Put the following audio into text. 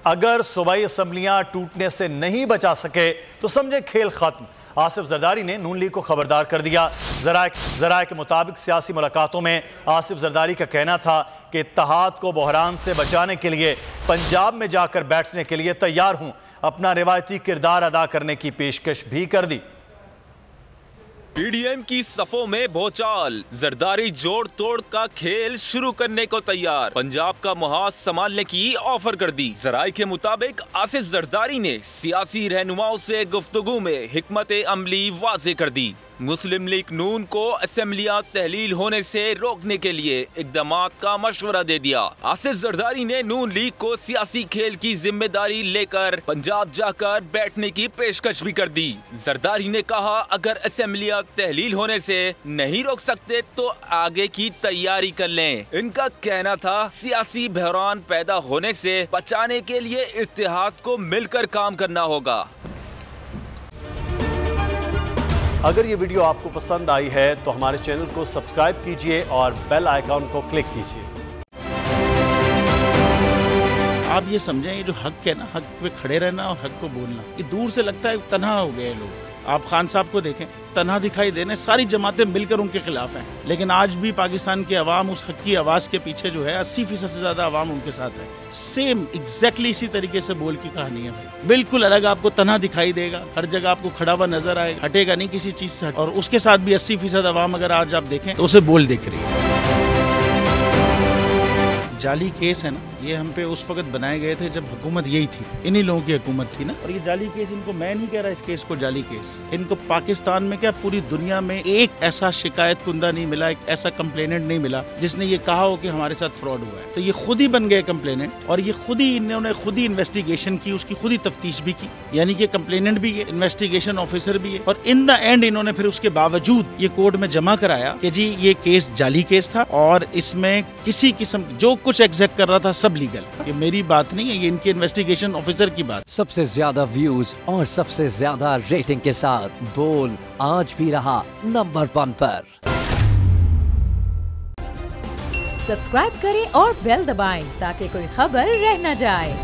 अगर सूबाई असम्बलियां टूटने से नहीं बचा सके तो समझे खेल खत्म। आसिफ जरदारी ने नून लीग को खबरदार कर दिया। जराए के मुताबिक सियासी मुलाकातों में आसिफ जरदारी का कहना था कि इत्तेहाद को बहरान से बचाने के लिए पंजाब में जाकर बैठने के लिए तैयार हूं। अपना रिवायती किरदार अदा करने की पेशकश भी कर दी। पीडीएम की सफों में भौचाल, जरदारी जोड़ तोड़ का खेल शुरू करने को तैयार। पंजाब का मुहाज संभालने की ऑफर कर दी। जराए के मुताबिक आसिफ जरदारी ने सियासी रहनुमाओं से गुफ्तगू में हिकमत अमली वाज़े कर दी। मुस्लिम लीग नून को असेंबलियां तहलील होने से रोकने के लिए इक़दामात का मशवरा दे दिया। आसिफ जरदारी ने नून लीग को सियासी खेल की जिम्मेदारी लेकर पंजाब जाकर बैठने की पेशकश भी कर दी। जरदारी ने कहा, अगर असेंबलियां तहलील होने से नहीं रोक सकते तो आगे की तैयारी कर लें। इनका कहना था, सियासी बहरान पैदा होने से बचाने के लिए इत्तेहाद को मिलकर काम करना होगा। अगर ये वीडियो आपको पसंद आई है तो हमारे चैनल को सब्सक्राइब कीजिए और बेल आइकॉन को क्लिक कीजिए। आप ये समझें, ये जो हक है ना, हक पे खड़े रहना और हक को बोलना, ये दूर से लगता है तन्हा हो गए लोग। आप खान साहब को देखें, तन्हा दिखाई देने, सारी जमातें मिलकर उनके खिलाफ हैं, लेकिन आज भी पाकिस्तान की आवाम उस हक की आवाज़ के पीछे जो है 80% से ज़्यादा आवाम उनके साथ है। सेम एग्जैक्टली इसी तरीके से बोल की कहानी है भाई। बिल्कुल अलग आपको तन्हा दिखाई देगा, हर जगह आपको खड़ा हुआ नजर आएगा, हटेगा नहीं किसी चीज़ से। और उसके साथ भी 80% आवाम अगर आज आप देखें तो उसे बोल दिख रही है। जाली केस है ना, ये हम पे उस वक्त बनाए गए थे जब हुकूमत यही थी, इन्हीं लोगों की हुकूमत थी ना। और ये जाली केस, इनको मैं नहीं कह रहा इस केस को जाली केस, इनको पाकिस्तान में क्या पूरी दुनिया में एक ऐसा शिकायत कुंदा नहीं मिला, एक ऐसा कंप्लेनेंट नहीं मिला जिसने ये कहा हो कि हमारे साथ फ्रॉड हुआ है। तो ये खुद ही बन गए कंप्लेनेंट और ये खुद ही इन्होंने खुद ही इन्वेस्टिगेशन की, उसकी खुद ही तफ्तीश भी की, यानी कि कंप्लेनेंट भी है, इन्वेस्टिगेशन ऑफिसर भी है। और इन द एंड इन्होंने फिर उसके बावजूद ये कोर्ट में जमा कराया कि जी ये केस जाली केस था और इसमें किसी किस्म जो कुछ एग्जैक्ट कर रहा था सब लीगल। ये मेरी बात नहीं है, ये इनके इन्वेस्टिगेशन ऑफिसर की बात। सबसे ज्यादा व्यूज और सबसे ज्यादा रेटिंग के साथ बोल आज भी रहा नंबर 1 पर। सब्सक्राइब करें और बेल दबाएं ताकि कोई खबर रह न जाए।